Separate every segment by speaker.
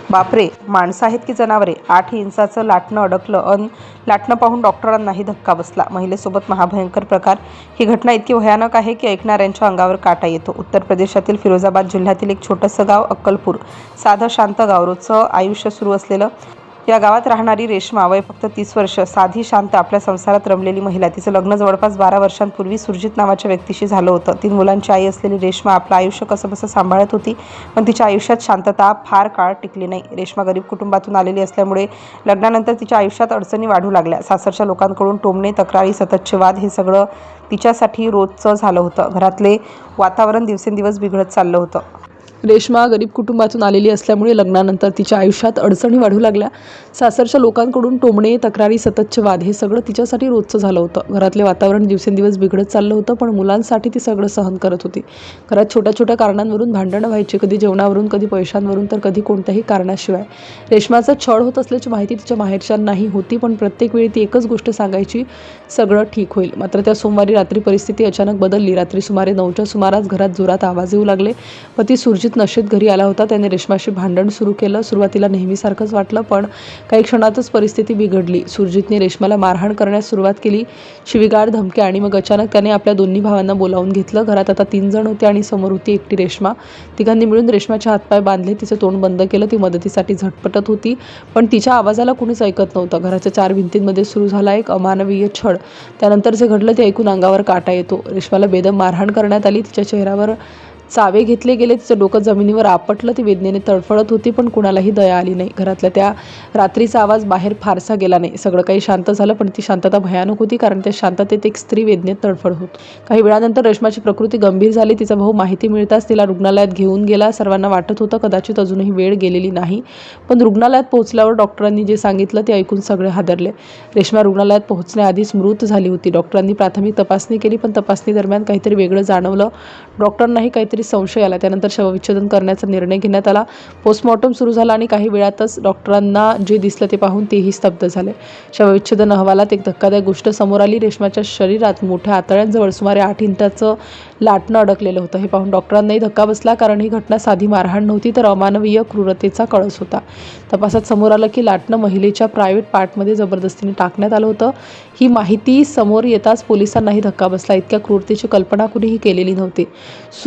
Speaker 1: बापरे, माणसं आहेत की जनावरे? 8 इंचाचं लाटणं अडकलं लाटणं पाहून डॉक्टरांनाही धक्का बसला. महिलेसोबत महाभयंकर प्रकार. ही घटना इतकी भयानक आहे की ऐकणाऱ्यांच्या अंगावर काटा येतो. उत्तर प्रदेशातील फिरोजाबाद जिल्ह्यातील एक छोटंसं गाव अक्कलपूर. साधं शांत गाव, रोजचं आयुष्य सुरू असलेलं. या गावात राहणारी रेश्मा, वय फक्त 30 वर्ष, साधी शांत आपल्या संसारात रमलेली महिला. तिचं लग्न जवळपास 12 वर्षांपूर्वी सुरजित नावाच्या व्यक्तीशी झालं होतं. 3 मुलांची आई असलेली रेश्मा आपलं आयुष्य कसंबसं सांभाळत होती, पण तिच्या आयुष्यात शांतता फार काळ टिकली नाही. रेश्मा गरीब कुटुंबातून आलेली असल्यामुळे लग्नानंतर तिच्या आयुष्यात अडचणी वाढू लागल्या. सासरच्या लोकांकडून टोमणे, तक्रारी, सततचे वाद, हे सगळं तिच्यासाठी रोजचं झालं होतं. घरातले वातावरण दिवसेंदिवस बिघडत चाललं होतं.
Speaker 2: रेश्मा गरीब कुटुंबातून आलेली असल्यामुळे लग्नानंतर तिच्या आयुष्यात अडचणी वाढू लागल्या. सासरच्या लोकांकडून टोमणे, तक्रारी, सततचे वाद, हे सगळं तिच्यासाठी रोजचं झालं होतं. घरातले वातावरण दिवसेंदिवस बिघडत चाललं होतं, पण मुलांसाठी ती सगळं सहन करत होती. घरात छोट्या छोट्या कारणांवरून भांडणं व्हायची, कधी जेवणावरून, कधी पैशांवरून, तर कधी कोणत्याही कारणाशिवाय. रेश्माचा छळ होत असल्याची माहिती तिच्या माहेरच्यांनाही होती, पण प्रत्येक वेळी ती एकच गोष्ट सांगायची, सगळं ठीक होईल. मात्र त्या सोमवारी रात्री परिस्थिती अचानक बदलली. रात्री सुमारे 9च्या सुमारास घरात जोरात आवाज येऊ लागले. पती सुरजित नशेत घरी आला होता. त्याने रेश्माशी भांडण सुरू केलं. सुरुवातीला नेहमीसारखंच वाटलं, पण काही क्षणातच परिस्थिती बिघडली. सुरजितने रेश्माला मारहाण करण्यास सुरुवात केली, शिवीगाळ, धमक्या, आणि मग अचानक त्याने आपल्या दोन्ही भावांना बोलावून घेतलं. घरात आता 3 जण होते आणि समोर होती एकटी रेश्मा. तिघांनी मिळून रेश्माचे हातपाय बांधले, तिचं तोंड बंद केलं. ती मदतीसाठी झटपटत होती, पण तिच्या आवाजाला कुणीच ऐकत नव्हतं. घराच्या 4 भिंतींमध्ये सुरू झाला एक अमानवीय छळ. त्यानंतर जे घडलं ते ऐकून अंगावर काटा येतो. रेश्माला बेदम मारहाण करण्यात आली. तिच्या चेहऱ्यावर चावे घेतले गेले. तिचं डोकं जमिनीवर आपटलं. ती वेदनेने तडफडत होती, पण कुणालाही दया आली नाही. घरातल्या त्या रात्रीचा आवाज बाहेर फारसा गेला नाही. सगळं काही शांत झालं, पण ती शांतता भयानक होती, कारण त्या शांततेत एक स्त्री वेदनेत तडफड होती. काही वेळानंतर रेश्माची प्रकृती गंभीर झाली. तिचा भाऊ माहिती मिळताच तिला रुग्णालयात घेऊन गेला. सर्वांना वाटत होतं कदाचित अजूनही वेळ गेलेली नाही, पण रुग्णालयात पोहोचल्यावर डॉक्टरांनी जे सांगितलं ते ऐकून सगळे हादरले. रेश्मा रुग्णालयात पोहोचण्याआधीच मृत झाली होती. डॉक्टरांनी प्राथमिक तपासणी केली, पण तपासणी दरम्यान काहीतरी वेगळं जाणवलं. डॉक्टरांनाही काहीतरी संशय आला. त्यानंतर शवविच्छेदन करण्याचा निर्णय घेण्यात आला. पोस्टमॉर्टम सुरू झाला आणि काही वेळातच डॉक्टरांना जे दिसलं ते पाहून तेही स्तब्ध झाले. शवविच्छेदन अहवालात एक धक्कादायक गोष्ट समोर आली. रेश्माच्या शरीरात मोठ्या आतड्यांजवळ सुमारे 8 इंचाचं लाटणं अडकलेलं होतं. हे पाहून डॉक्टरांनाही धक्का बसला, कारण ही घटना साधी मारहाण नव्हती, तर अमानवीय क्रूरतेचा कळस होता. तपासात समोर आलं की लाटणं महिलेच्या प्रायव्हेट पार्टमध्ये जबरदस्तीने टाकण्यात आलं होतं. ही माहिती समोर येताच पोलिसांनाही धक्का बसला. इतक्या क्रूरतेची कल्पना कुणीही केलेली नव्हती.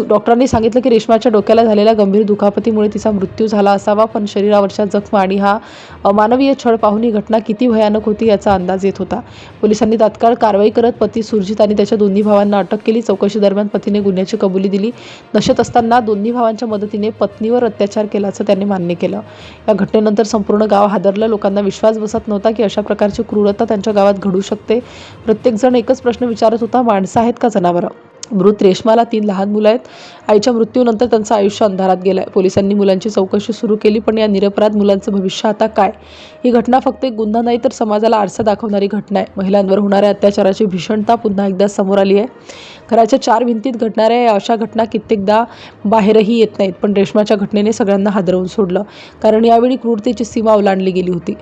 Speaker 2: डॉक्टरांनी सांगितलं की रेश्माच्या डोक्याला झालेल्या गंभीर दुखापतीमुळे तिचा मृत्यू झाला असावा, पण शरीरावरच्या जखमा आणि हा अमानवीय छळ पाहून ही घटना किती भयानक होती याचा अंदाज येत होता. पोलिसांनी तात्काळ कारवाई करत पती सुरजित आणि त्याच्या दोन्ही भावांना अटक केली. चौकशी दरम्यान पतीने गुन्ह्याची कबुली दिली. नशेत असताना दोन्ही भावांच्या मदतीने पत्नीवर अत्याचार केल्याचं त्यांनी मान्य केलं. या घटनेनंतर संपूर्ण गाव हादरलं. लोकांना विश्वास बसत नव्हता की अशा प्रकारची क्रूरता त्यांच्या गावात घडू शकते. प्रत्येकजण एकच प्रश्न विचारत होता, माणसं आहेत का जनावरं? मृत रेश्माला 3 लहान मुलं आहेत. आईच्या मृत्यूनंतर त्यांचं आयुष्य अंधारात गेलंय. पोलिसांनी मुलांची चौकशी सुरू केली, पण या निरपराध मुलांचं भविष्य आता काय? ही घटना फक्त एक गुन्हा नाही, तर समाजाला आरसा दाखवणारी घटना आहे. महिलांवर होणाऱ्या अत्याचाराची भीषणता पुन्हा एकदा समोर आली आहे. घराच्या 4 भिंतीत घडणाऱ्या या अशा घटना कित्येकदा बाहेरही येत नाहीत, पण रेश्माच्या घटनेने सगळ्यांना हादरवून सोडलं, कारण यावेळी क्रूरतेची सीमा ओलांडली गेली होती.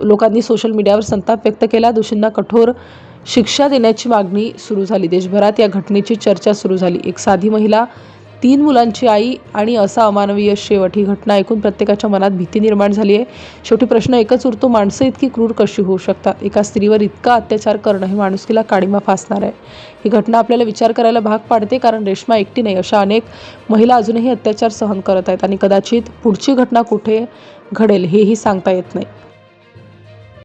Speaker 2: लोकांनी सोशल मीडियावर संताप व्यक्त केला. दोषींना कठोर शिक्षा देण्याची मागणी सुरू झाली. देशभरात या घटनेची चर्चा सुरू झाली. एक साधी महिला, 3 मुलांची आई आणि असा अमानवीय शेवट. ही घटना ऐकून प्रत्येकाच्या मनात भीती निर्माण झाली आहे. शेवटी प्रश्न एकच उरतो, माणसं इतकी क्रूर कशी होऊ शकतात? एका स्त्रीवर इतका अत्याचार करणं हे माणुसकीला काळिमा फासणार आहे. ही घटना आपल्याला विचार करायला भाग पाडते, कारण रेश्मा एकटी नाही, अशा अनेक महिला अजूनही अत्याचार सहन करत आहेत, आणि कदाचित पुढची घटना कुठे घडेल हेही सांगता येत नाही.